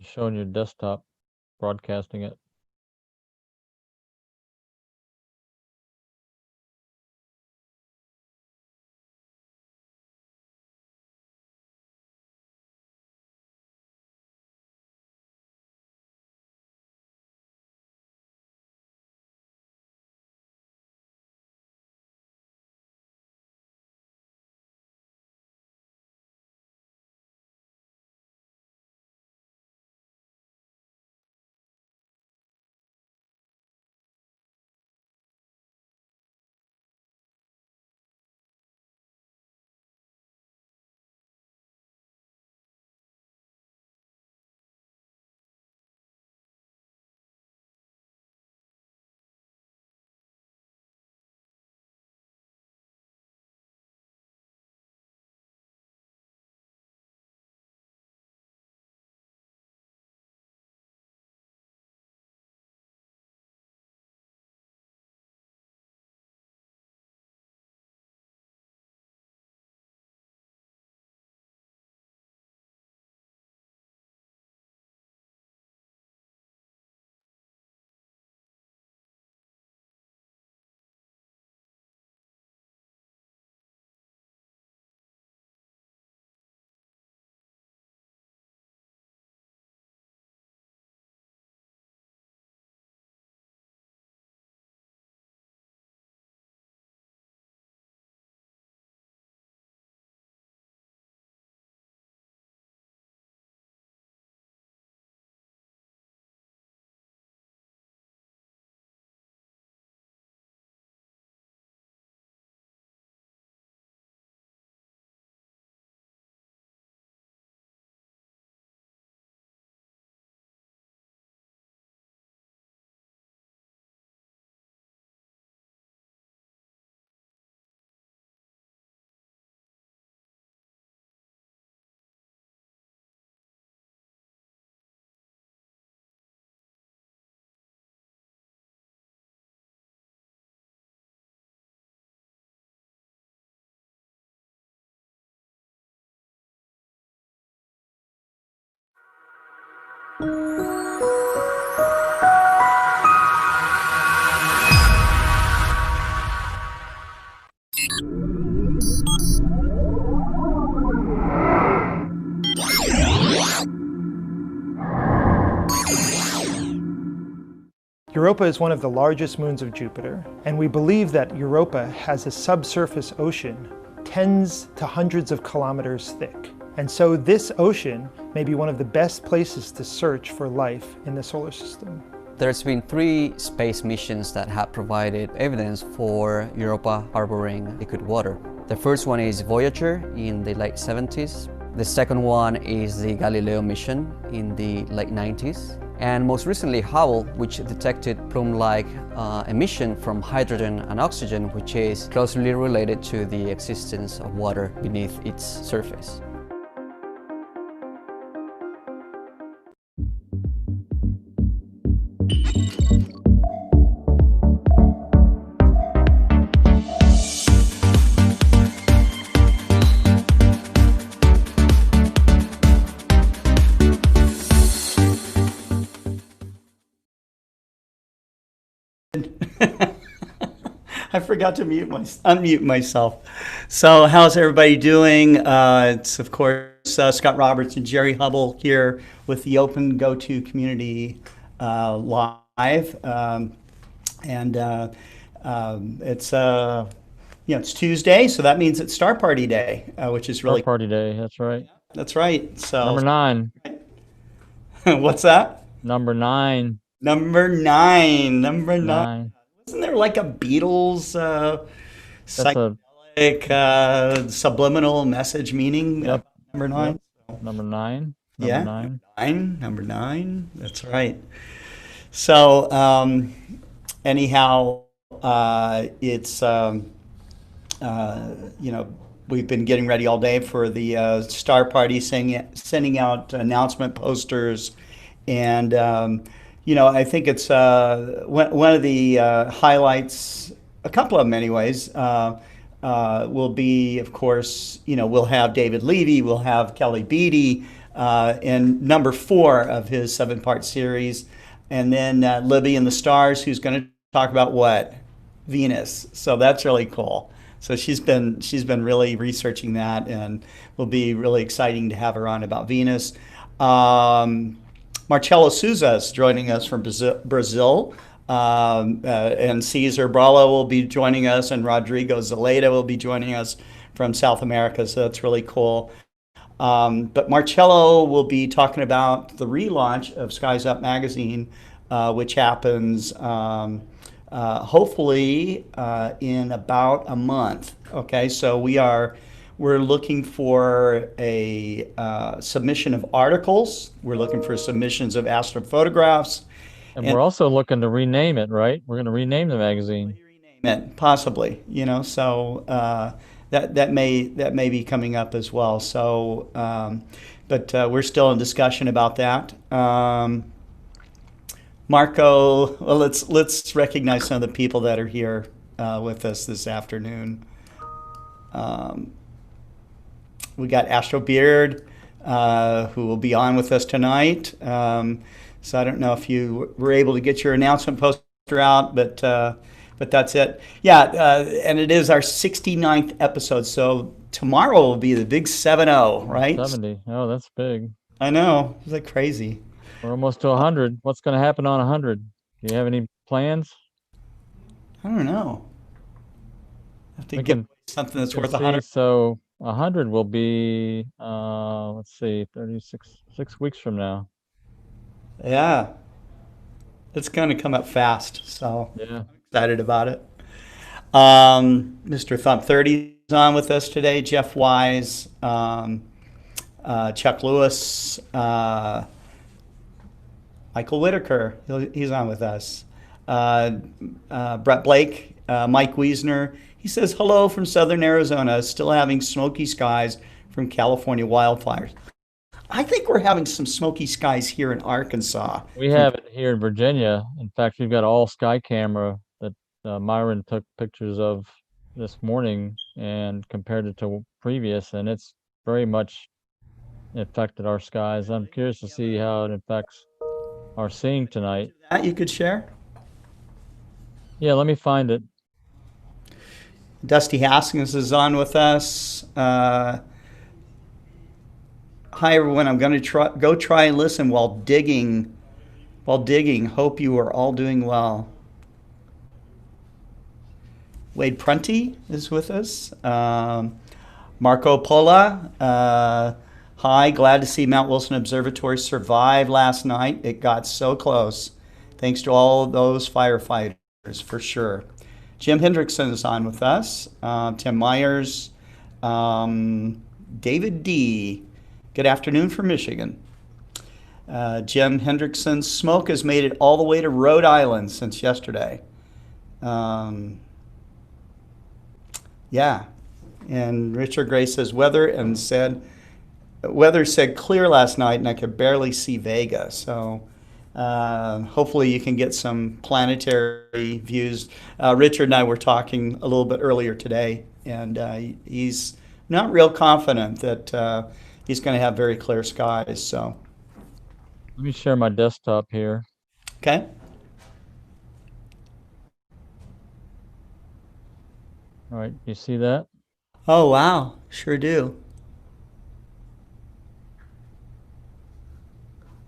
showing your desktop, broadcasting it. Europa is one of the largest moons of Jupiter, and we believe that Europa has a subsurface ocean tens to hundreds of kilometers thick. And so this ocean may be one of the best places to search for life in the solar system. There's been 3 space missions that have provided evidence for Europa harboring liquid water. The first one is Voyager in the late 70s. The second one is the Galileo mission in the late 90s. And most recently Hubble, which detected plume-like emission from hydrogen and oxygen, which is closely related to the existence of water beneath its surface. I forgot to unmute myself. So how's everybody doing? It's, of course, Scott Roberts and Jerry Hubble here with the OpenGOTO Community live. It's Tuesday, so that means it's Star Party Day, which is really... Star Party Day, that's right. That's right. So Number 9. What's that? Number 9. Number 9. Number 9. 9. Isn't there like a Beatles psychedelic subliminal message meaning? Yep. Number 9. Yep. Number 9. Yeah. 9. Number 9. That's right. So anyhow, it's we've been getting ready all day for the Star Party, sending out announcement posters, and I think it's one of the highlights, a couple of them anyways, will be, of course, we'll have David Levy, we'll have Kelly Beatty, in number 4 of his 7-part series. And then Libby and the Stars, who's going to talk about what? Venus. So that's really cool. So she's been really researching that, and will be really exciting to have her on about Venus. Marcelo Souza is joining us from Brazil. And Cesar Brala will be joining us, and Rodrigo Zeleda will be joining us from South America. So that's really cool. But Marcelo will be talking about the relaunch of Skies Up magazine, which happens hopefully in about a month. Okay, so we're looking for a submission of articles. We're looking for submissions of astrophotographs. And we're also looking to rename it, right? We're going to rename the magazine. Possibly, so that may be coming up as well. So, but we're still in discussion about that. Marco, well, let's recognize some of the people that are here with us this afternoon. We got Astro Beard, who will be on with us tonight. So I don't know if you were able to get your announcement poster out, but that's it. Yeah, and it is our 69th episode. So tomorrow will be the big 7-0, right? 70. Oh, that's big. I know. Is that crazy? We're almost to 100. What's going to happen on 100? Do you have any plans? I don't know. I have to get something that's worth 100. So 100 will be, let's see, 6 weeks from now. Yeah. It's going to come up fast. So yeah, I'm excited about it. Mr. Thump 30 is on with us today. Jeff Wise, Chuck Lewis, Michael Whitaker, he's on with us. Brett Blake, Mike Wiesner. He says, hello from Southern Arizona, still having smoky skies from California wildfires. I think we're having some smoky skies here in Arkansas. We have it here in Virginia. In fact, we've got all sky camera that Myron took pictures of this morning and compared it to previous, and it's very much affected our skies. I'm curious to see how it affects our seeing tonight. That you could share? Yeah, let me find it. Dusty Haskins is on with us. Hi everyone, I'm going to go try and listen while digging. Hope you are all doing well. Wade Prunty is with us. Marco Pola. Hi, glad to see Mount Wilson Observatory survive last night. It got so close. Thanks to all of those firefighters, for sure. Jim Hendrickson is on with us. Tim Myers. David D. Good afternoon from Michigan. Jim Hendrickson. Smoke has made it all the way to Rhode Island since yesterday. Yeah. And Richard Gray says weather said clear last night and I could barely see Vega. So hopefully you can get some planetary views. Richard and I were talking a little bit earlier today, and he's not real confident that he's going to have very clear skies. So let me share my desktop here. Okay. All right, you see that? Oh, wow. Sure do.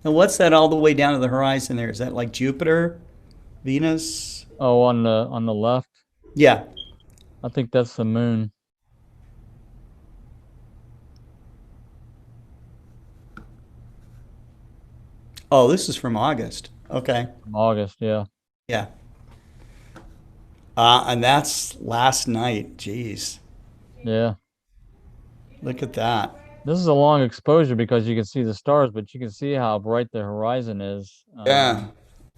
And what's that all the way down to the horizon there? Is that like Jupiter, Venus? Oh, on the left? Yeah. I think that's the moon. Oh, this is from August. Okay. From August, yeah. Yeah. And that's last night. Jeez. Yeah. Look at that. This is a long exposure because you can see the stars, but you can see how bright the horizon is. Yeah.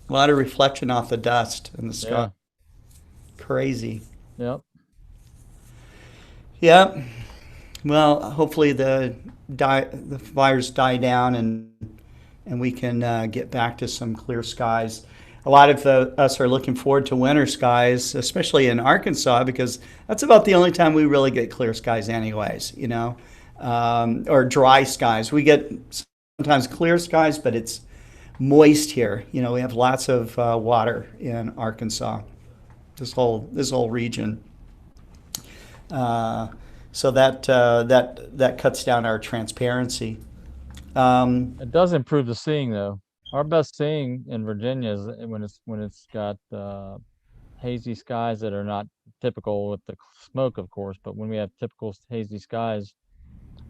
A lot of reflection off the dust in the sky. Yeah. Crazy. Yep. Yep. Well, hopefully the fires die down and we can get back to some clear skies. A lot of us are looking forward to winter skies, especially in Arkansas, because that's about the only time we really get clear skies anyways, or dry skies. We get sometimes clear skies, but it's moist here. You know, we have lots of water in Arkansas, this whole region. So that cuts down our transparency. It does improve the seeing though. Our best seeing in Virginia is when it's got hazy skies that are not typical with the smoke, of course, but when we have typical hazy skies,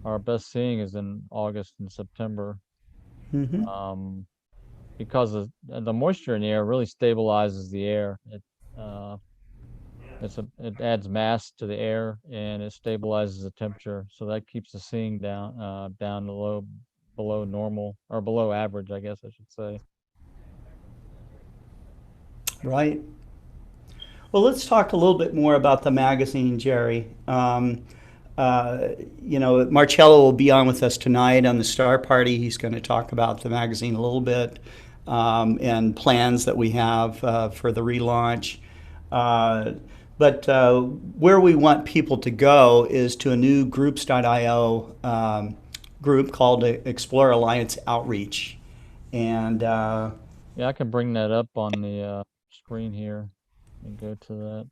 our best seeing is in August and September. Mhm. Because the moisture in the air really stabilizes the air. Uh, it adds mass to the air and it stabilizes the temperature, so that keeps the seeing down below normal or below average, I guess I should say. Right. Well, let's talk a little bit more about the magazine, Jerry. You know, Marcello will be on with us tonight on the Star Party. He's going to talk about the magazine a little bit and plans that we have for the relaunch. But where we want people to go is to a new groups.io group called Explore Alliance Outreach. And Yeah, I can bring that up on the screen here and go to that.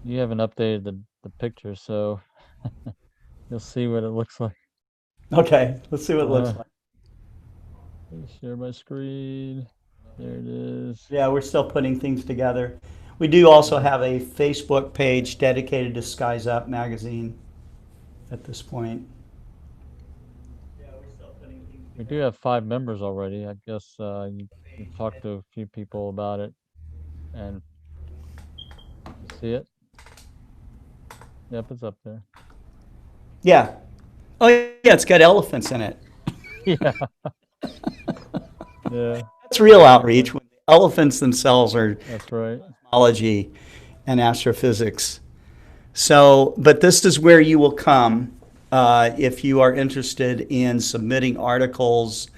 You haven't updated the picture, so you'll see what it looks like. okay, let's see what it looks like. Let me share my screen. There it is. Yeah, we're still putting things together. We do also have a Facebook page dedicated to Skies Up magazine at this point. Yeah, we're still putting things We together. do have 5 members already. I guess you've talked to a few people about it, and you see it. Yep, it's up there. Yeah. Oh, yeah, it's got elephants in it. Yeah. Yeah, That's real outreach when the elephants themselves are that's right. cosmology and astrophysics. So, but this is where you will come if you are interested in submitting articles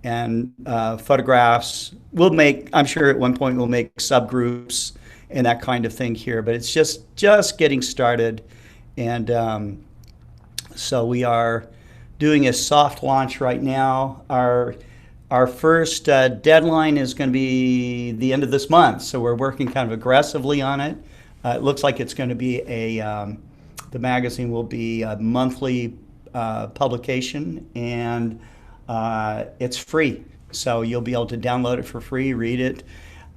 and photographs. I'm sure at one point we'll make subgroups and that kind of thing here, but it's just getting started. And so we are doing a soft launch right now. Our first deadline is going to be the end of this month, so we're working kind of aggressively on it. It looks like it's going to be the magazine will be a monthly publication, and it's free. So you'll be able to download it for free, read it.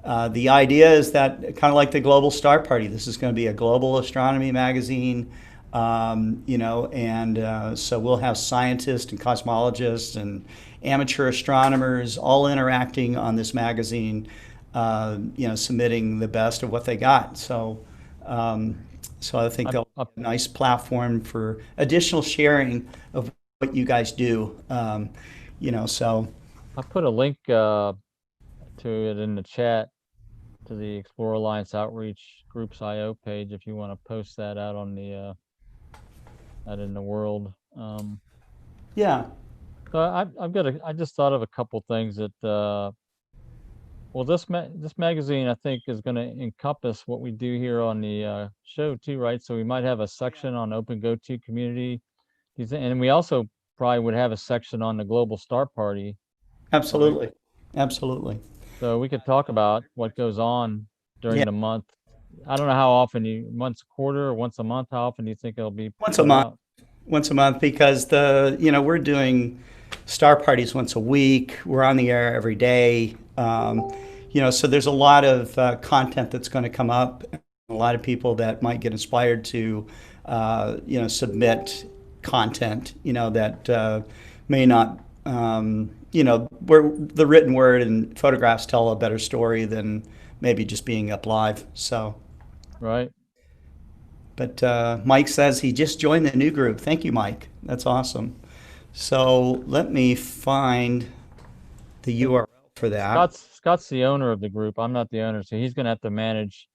The idea is that, kind of like the Global Star Party, this is going to be a global astronomy magazine. You know, and so we'll have scientists and cosmologists and amateur astronomers all interacting on this magazine, you know, submitting the best of what they got. So, so I think they'll have a nice platform for additional sharing of what you guys do. You know, so I put a link to it in the chat to the Explore Alliance Outreach Groups IO page if you want to post that out on the out in the world. yeah, So I just thought of a couple things that well, this magazine I think is going to encompass what we do here on the show too, right? So we might have a section on OpenGOTO Community, and we also probably would have a section on the Global Star Party, right? absolutely, absolutely. So we could talk about what goes on during Yeah, the month. I don't know how often once a quarter or once a month, how often do you think it'll be once a put month. out? Once a month, because you know, we're doing star parties once a week. We're on the air every day. You know, so there's a lot of content that's going to come up. A lot of people that might get inspired to, you know, submit content. You know, that may not. You know, where the written word and photographs tell a better story than maybe just being up live. So. Right. But Mike says he just joined the new group. Thank you, Mike. That's awesome. So let me find the URL for that. Scott's the owner of the group. I'm not the owner, so he's gonna have to manage.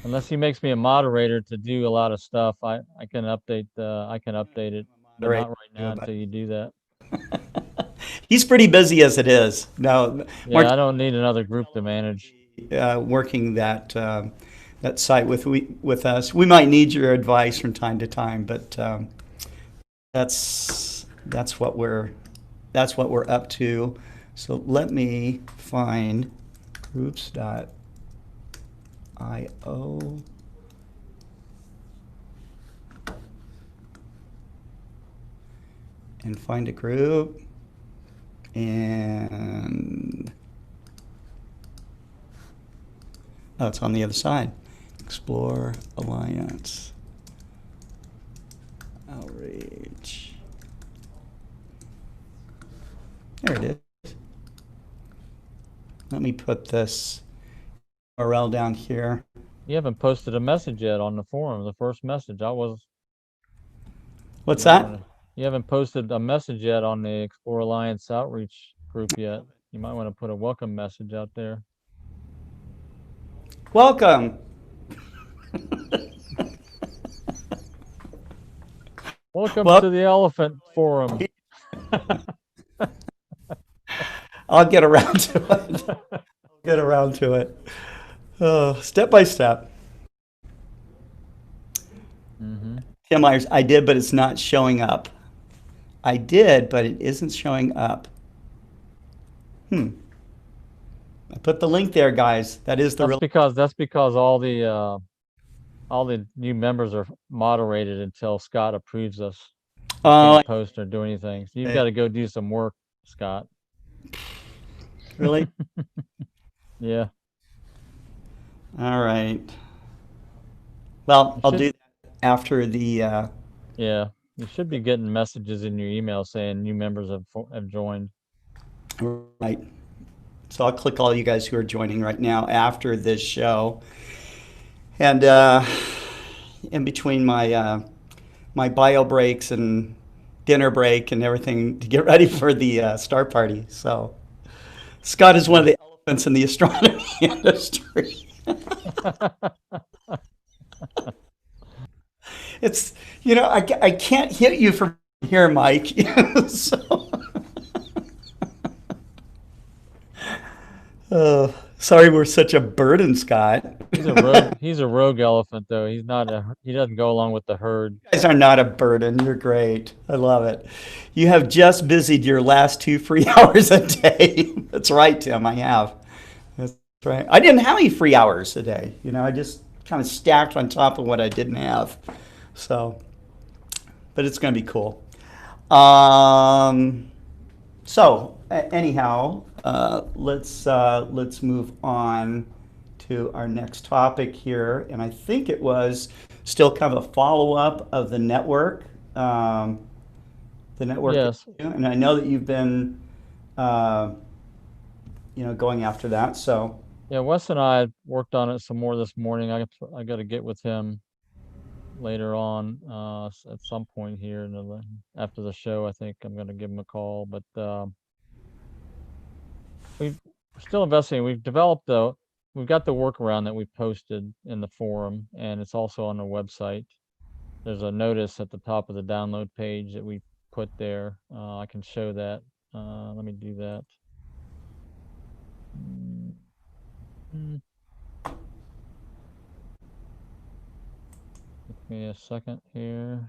Unless he makes me a moderator to do a lot of stuff, I can update it, but Moderate not right too, now but until you do that. he's pretty busy as it is. No, Yeah, I don't need another group to manage. Working that that site with us. We might need your advice from time to time, but that's what we're up to. So let me find groups.io and find a group, and oh, it's on the other side. Explore Alliance Outreach. There it is. Let me put this URL down here. You haven't posted a message yet on the forum. The first message What's that? You haven't posted a message yet on the Explore Alliance outreach group yet. You might want to put a welcome message out there. Welcome. Welcome Well- to the Elephant Forum. I'll get around to it. Step by step. Mm-hmm. Tim Myers, I did, but it's not showing up. I did, but it isn't showing up. I put the link there, guys. That is the real. That's because all the new members are moderated until Scott approves us. You can't post or do anything. So you've got to go do some work, Scott. Really? Yeah. All right. Well, I'll do that after the. Yeah, you should be getting messages in your email saying new members have joined. Right. So I'll click all you guys who are joining right now after this show, and in between my my bio breaks and dinner break and everything to get ready for the star party. So Scott is one of the elephants in the astronomy industry. It's, I can't hit you from here, Mike. So, sorry, we're such a burden, Scott. He's a rogue elephant, though. He doesn't go along with the herd. You guys are not a burden. You're great. I love it. You have just busied your last 2 free hours a day. That's right, Tim. I have. That's right. I didn't have any free hours a day. I just kind of stacked on top of what I didn't have. So, but it's going to be cool. Anyhow, let's move on to our next topic here, and I think it was still kind of a follow-up of the network. The network. Yes. And I know that you've been, going after that. So. Yeah, Wes and I worked on it some more this morning. I got to get with him later on at some point here after the show. I think I'm going to give him a call, but we're still investigating. We've got the workaround that we posted in the forum, and it's also on the website. There's a notice at the top of the download page that we put there. I can show that. Let me do that. Give me a second here.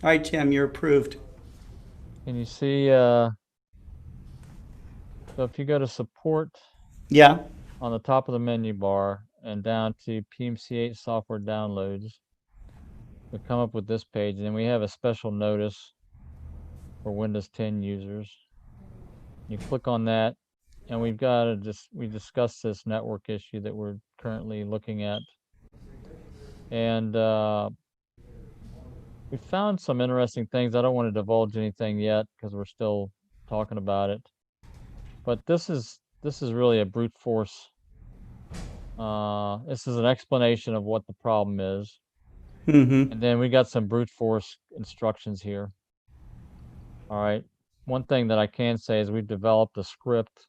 All right, Tim, you're approved. Can you see? So if you go to support, Yeah. on the top of the menu bar and down to PMC8 software downloads, we come up with this page, and then we have a special notice for Windows 10 users. You click on that, and we discussed this network issue that we're currently looking at, and we found some interesting things. I don't want to divulge anything yet because we're still talking about it, but this is really a brute force. This is an explanation of what the problem is. Mm-hmm. And then we got some brute force instructions here. All right. One thing that I can say is we've developed a script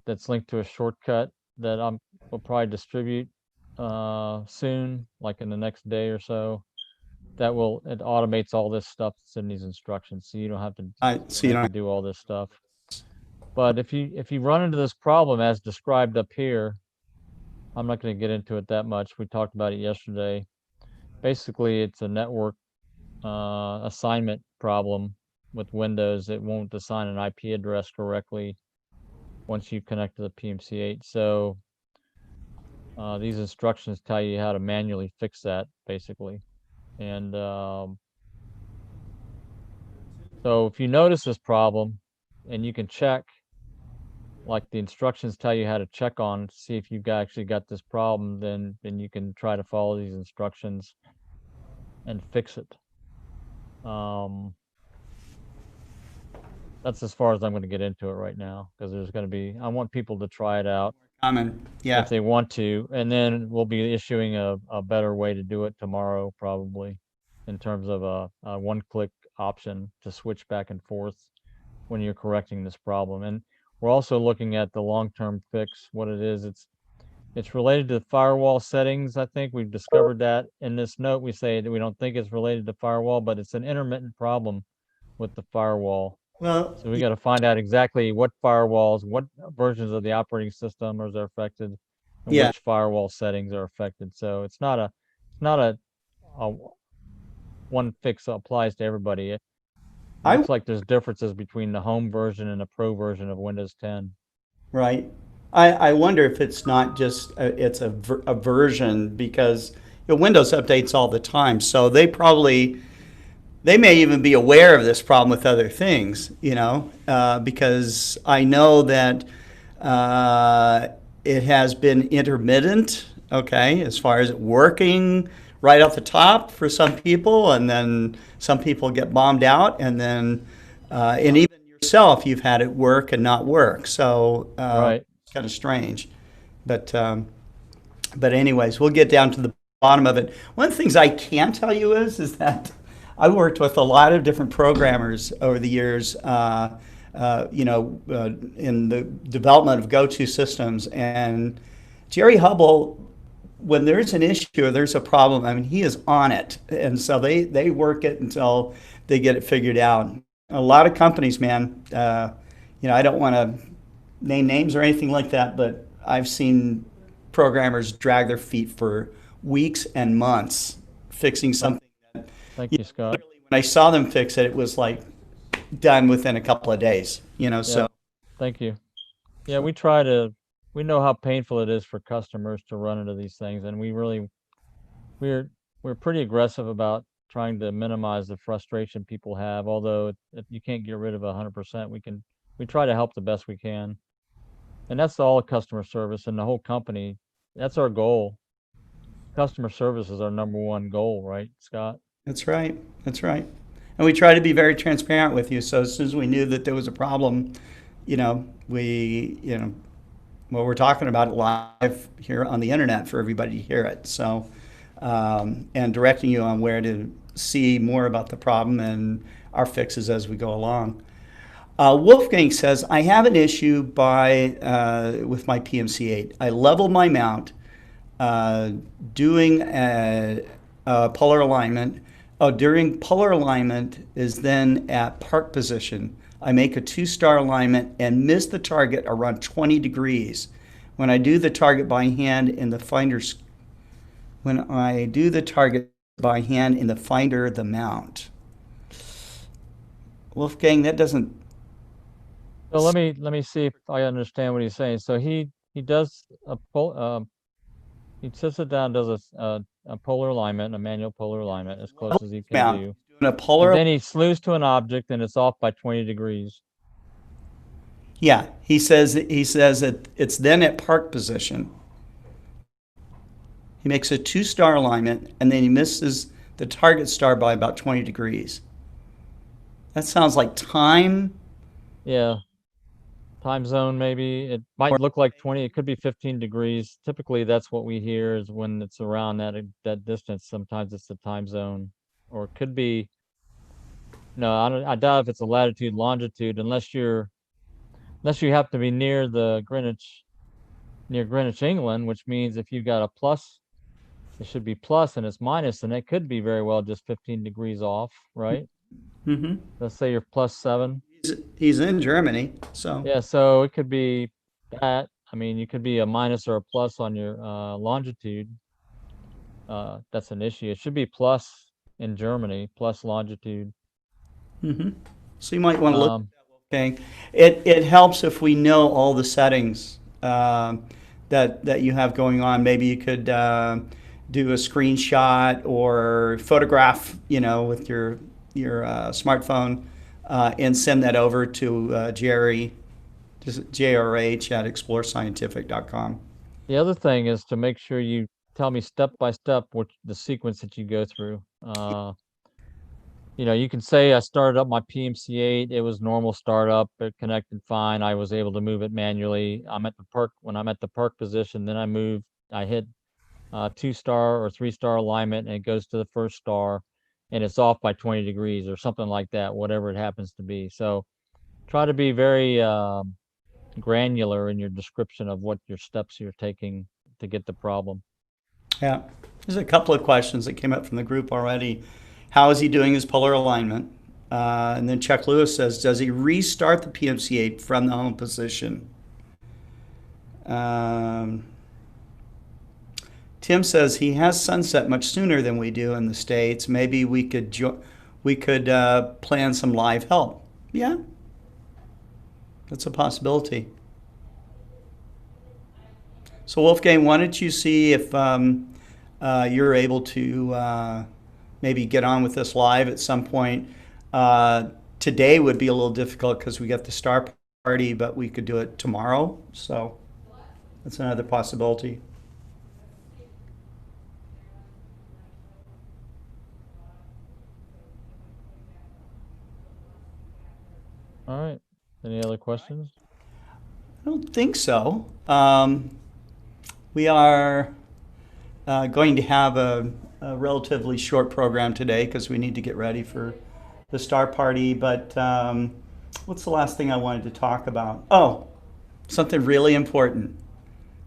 that's linked to a shortcut that we'll probably distribute soon, like in the next day or so. It automates all this stuff that's in these instructions, so you don't have to So you don't. do all this stuff. But if you run into this problem as described up here, I'm not going to get into it that much. We talked about it yesterday. Basically, it's a network assignment problem with Windows. It won't assign an IP address correctly once you connect to the PMC8. So these instructions tell you how to manually fix that, basically. And so if you notice this problem, and you can check, like the instructions tell you how to check on, see if you've actually got this problem, then you can try to follow these instructions and fix it. That's as far as I'm going to get into it right now, because there's going to be, I want people to try it out Common. Yeah. if they want to, and then we'll be issuing a better way to do it tomorrow, probably, in terms of a one-click option to switch back and forth when you're correcting this problem. And we're also looking at the long-term fix, what it is. It's related to firewall settings. I think we've discovered that in this note. We say that we don't think it's related to firewall, but it's an intermittent problem with the firewall. Well, So we got to find out exactly what firewalls, what versions of the operating system are affected, and yeah. which firewall settings are affected. So it's not a one fix that applies to everybody. It I looks like there's differences between the home version and the pro version of Windows 10. Right. I wonder if it's not just it's a version, because Windows updates all the time, so they may even be aware of this problem with other things, because I know that it has been intermittent, okay, as far as it working right off the top for some people, and then some people get bombed out, and then and even yourself, you've had it work and not work. So Right. it's kind of strange, but anyways, we'll get down to the bottom of it. One of the things I can tell you is that I worked with a lot of different programmers over the years, in the development of GOTO systems. And Jerry Hubble, when there's an issue or there's a problem, I mean, he is on it. And so they work it until they get it figured out. A lot of companies, man, I don't want to name names or anything like that, but I've seen programmers drag their feet for weeks and months fixing something. Thank you, Scott. When I saw them fix it, it was like done within a couple of days, so. Yeah. Thank you. Yeah, we know how painful it is for customers to run into these things, and we're pretty aggressive about trying to minimize the frustration people have. Although if you can't get rid of 100%, we try to help the best we can. And that's all customer service and the whole company. That's our goal. Customer service is our number one goal, right, Scott? That's right. That's right. And we try to be very transparent with you. So as soon as we knew that there was a problem, we're talking about it live here on the internet for everybody to hear it. So, and directing you on where to see more about the problem and our fixes as we go along. Wolfgang says, I have an issue with my PMC8. I level my mount, doing a polar alignment. During polar alignment is then at park position. I make a 2-star alignment and miss the target around 20 degrees. When I do the target by hand in the finder, the mount. Wolfgang, that doesn't. So let me see if I understand what he's saying. So he does he sits it down, does a polar alignment, a manual polar alignment, as close as he can do. Doing a polar. And then he slews to an object and it's off by 20 degrees. Yeah, he says that it's then at park position. He makes a 2-star alignment and then he misses the target star by about 20 degrees. That sounds like time. Yeah. Time zone, maybe. It might look like 20. It could be 15 degrees. Typically, that's what we hear is when it's around that distance. Sometimes it's the time zone, or it could be. No, I doubt if it's a latitude, longitude, unless you have to be near Greenwich, England, which means if you've got a plus it should be plus and it's minus, and it could be very well just 15 degrees off, right? Mm-hmm. Let's say you're +7. He's in Germany, so. Yeah, so it could be that. I mean, you could be a minus or a plus on your longitude. That's an issue. It should be plus in Germany, plus longitude. Mm-hmm. So you might want to look Um, at that. It helps if we know all the settings that you have going on. Maybe you could do a screenshot or photograph, with your smartphone, and send that over to Jerry, just JRH at explorescientific.com. the other thing is to make sure you tell me step by step what the sequence that you go through. You can say I started up my PMC-8. It was normal startup. It connected fine. I was able to move it manually. When I'm at the perk position, then I hit 2-star or 3-star alignment, and it goes to the first star, and it's off by 20 degrees or something like that, whatever it happens to be. So try to be very granular in your description of what your steps you're taking to get the problem. Yeah. There's a couple of questions that came up from the group already. How is he doing his polar alignment? And then Chuck Lewis says, does he restart the PMC-8 from the home position? Tim says he has sunset much sooner than we do in the States. Maybe we could plan some live help. Yeah, that's a possibility. So Wolfgang, why don't you see if you're able to maybe get on with this live at some point. Today would be a little difficult because we got the star party, but we could do it tomorrow. So that's another possibility. All right. Any other questions? I don't think so. We are going to have a relatively short program today because we need to get ready for the star party. But what's the last thing I wanted to talk about? Oh, something really important.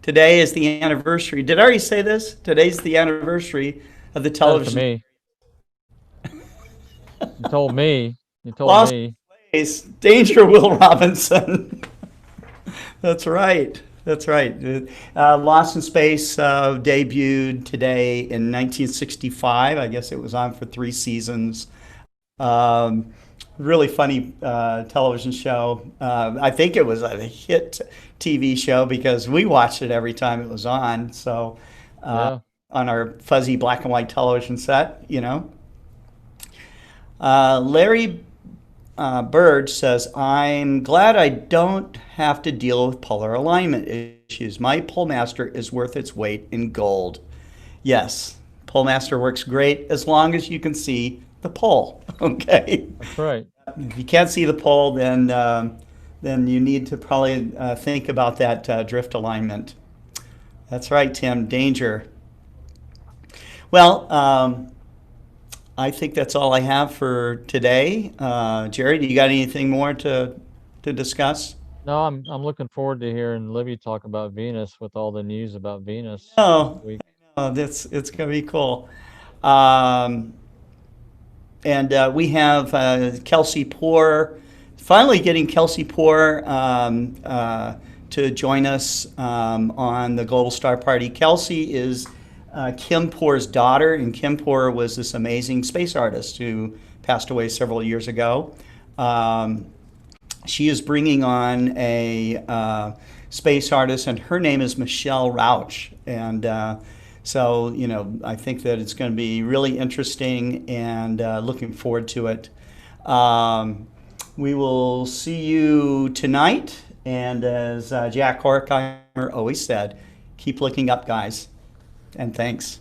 Today is the anniversary. Did I already say this? Today's the anniversary of the television. To me. You told me. You told Lost me. Place, Danger, Will Robinson. That's right. That's right. Lost in Space debuted today in 1965. I guess it was on for 3 seasons. Really funny television show. I think it was a hit TV show because we watched it every time it was on. So Yeah. on our fuzzy black and white television set, Larry Bird says, I'm glad I don't have to deal with polar alignment issues. My Polemaster is worth its weight in gold. Yes, Polemaster works great as long as you can see the pole. Okay. That's right. If you can't see the pole, then you need to probably think about that drift alignment. That's right, Tim. Danger. Well, I think that's all I have for today. Jerry, do you got anything more to discuss? No, I'm looking forward to hearing Libby talk about Venus with all the news about Venus. Oh, We it's going to be cool. And we have Kelsey Poor, finally getting Kelsey Poor to join us on the Global Star Party. Kelsey is Kim Poor's daughter, and Kim Poor was this amazing space artist who passed away several years ago. She is bringing on a space artist, and her name is Michelle Rauch. And so, I think that it's going to be really interesting, and looking forward to it. We will see you tonight, and as Jack Horkheimer always said, keep looking up, guys. And thanks.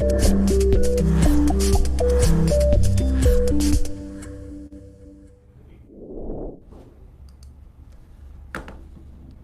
you.